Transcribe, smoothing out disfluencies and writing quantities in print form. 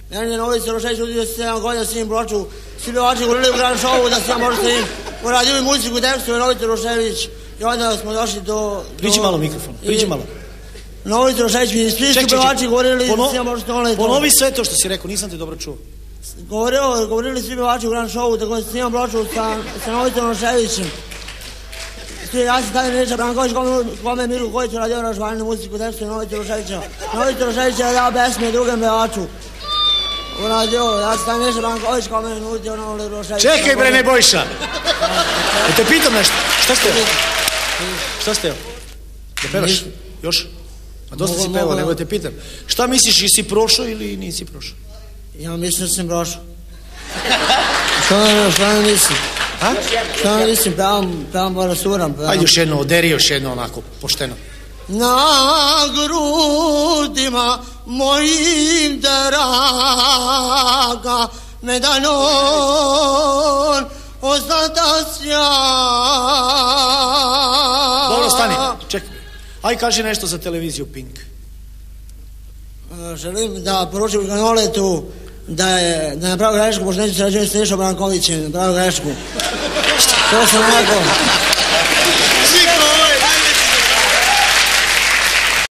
Meni na ulici Rošević udio se 7 godina s njim Broču. Svi pevači govorili u Grand Showu da se ja možda im uradio i muziku, tekstu na ulici Rošević. I onda smo došli do... Priđi malo mikrofon, priđi malo. Na ulici Rošević mi svi su pevači govorili da se ja možda im... Ponovi sve to što si rekao, nisam te dobro čuo. Govorili svi pevači u Grand Showu, tako da se snimam Broču sa Novicom Roševićem. Ja se stavim Neša Branković, kome Miru Kojić uradio aranžmane muziku, tekstu Novice Roševića. Novice Roševića je dao pesme drugem pevaču. Uradio, ja se stavim Neša Branković, kome nudio Novice Roševića. Čekaj bre, Nebojša! Da te pitam nešto, šta ste? Šta ste? Da pevaš? Još? A dosta si pevao, nego da te pitam. Šta misliš, jesi prošao ili nisi prošao? Ja mislim da sam prošao. Šta ne mislim? A? Šta ne mislim, pevam rasuram. Ajde još jedno, oderi još jedno onako, pošteno. Na grudima mojim draga medanon ostata sja. Dobro, stani, čekaj. Aj kaži nešto za televiziju Pink. Želim da poručim Ganoletu da je napravio grešku, pošto neću sarađivati s Nešom Brankovićem, napravio grešku. To sam rekao.